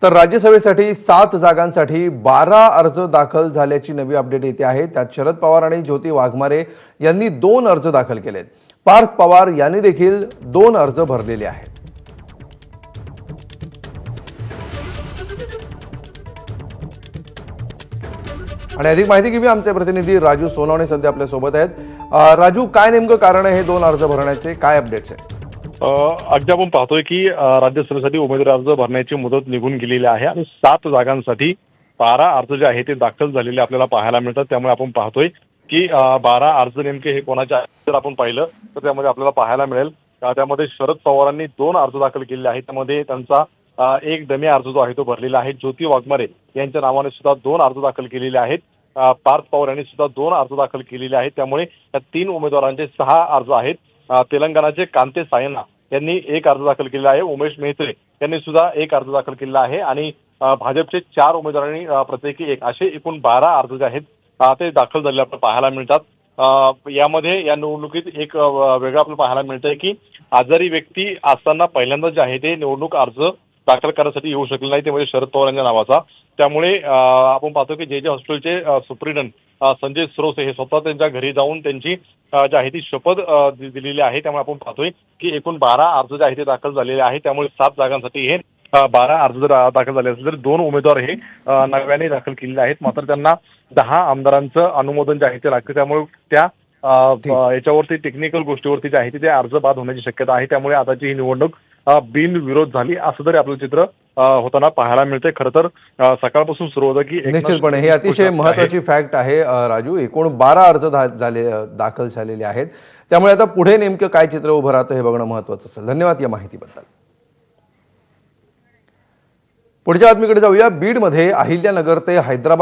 तर राज्यसभेसाठी 7 जागांसाठी 12 अर्ज दाखल झाल्याची नवी अपडेट येते आहे। त्यात शरद पवार आणि ज्योती वाघमारे यांनी 2 अर्ज दाखल केलेत। पार्थ पवार यांनी देखील 2 अर्ज भरलेले आहेत। आणि अधिक माहिती घेऊया आमचे प्रतिनिधी राजू सोनवणे सध्या आपल्या सोबत आहेत। राजू, काय नेमकं कारण आहे हे 2 अर्ज भरण्याचे, काय अपडेट्स आहेत? अगदी आपण पाहतोय की राज्यसभेसाठी उमेदवारी अर्ज भरण्याची मुदत निघून गेलेली आहे आणि 7 जागांसाठी 12 अर्ज जे आहे ते दाखल झालेले आपल्याला पाहायला मिळतात। त्यामुळे आपण पाहतोय की 12 अर्ज नेमके हे कोणाचे आहेत जर आपण पाहिलं तर त्यामध्ये आपल्याला पाहायला मिळेल त्यामध्ये शरद पवारांनी 2 अर्ज दाखल केलेले आहेत। त्यामध्ये त्यांचा एक डमी अर्ज जो आहे तो भरलेला आहे। ज्योती वाघमारे यांच्या नावाने सुद्धा 2 अर्ज दाखल केलेले आहेत। पार्थ पवार यांनी सुद्धा 2 अर्ज दाखल केलेले आहेत। त्यामुळे या 3 उमेदवारांचे 6 अर्ज आहेत। तेलंगणाचे कांते सायना यांनी 1 अर्ज दाखल केलेला आहे। उमेश मेहत्रे यांनी सुद्धा 1 अर्ज दाखल केलेला आहे आणि भाजपचे 4 उमेदवारांनी प्रत्येकी 1 असे एकूण 12 अर्ज जे आहेत ते दाखल झालेले आपल्याला पाहायला मिळतात। यामध्ये या निवडणुकीत एक वेगळं आपल्याला पाहायला मिळतंय की आजारी व्यक्ती असताना पहिल्यांदा जे आहे ते निवडणूक अर्ज दाखल करण्यासाठी येऊ शकले नाही, ते म्हणजे शरद पवार यांच्या नावाचा। त्यामुळे आपण पाहतो की जे हॉस्पिटलचे सुप्रिंटेंडंट संजय सरोसे हे स्वतः त्यांच्या घरी जाऊन त्यांची जी आहे ती शपथ दिलेली आहे। त्यामुळे आपण पाहतोय की एकूण 12 अर्ज जे आहे ते दाखल झालेले आहेत। त्यामुळे 7 जागांसाठी हे 12 अर्ज जर दाखल झाले असतील तर 2 उमेदवार हे नव्याने दाखल केलेले आहेत। मात्र त्यांना 10 आमदारांचं अनुमोदन जे आहे ते लागतं। त्यामुळे त्या याच्यावरती टेक्निकल गोष्टीवरती जे आहे ते अर्ज बाद होण्याची शक्यता आहे। त्यामुळे आताची ही निवडणूक बिनविरोध झाली असं तरी आपलं चित्र होताना पाहायला मिळते। खरं तर सकाळपासून सुरू होतं की निश्चितपणे हे अतिशय महत्त्वाची फॅक्ट आहे राजू। एकूण 12 अर्ज दाखल झालेले आहेत। त्यामुळे आता पुढे नेमकं काय चित्र उभं राहतं हे बघणं महत्त्वाचं असेल। धन्यवाद या माहितीबद्दल। पुढच्या बातमीकडे जाऊया। बीडमध्ये अहिल्यानगर ते हैदराबाद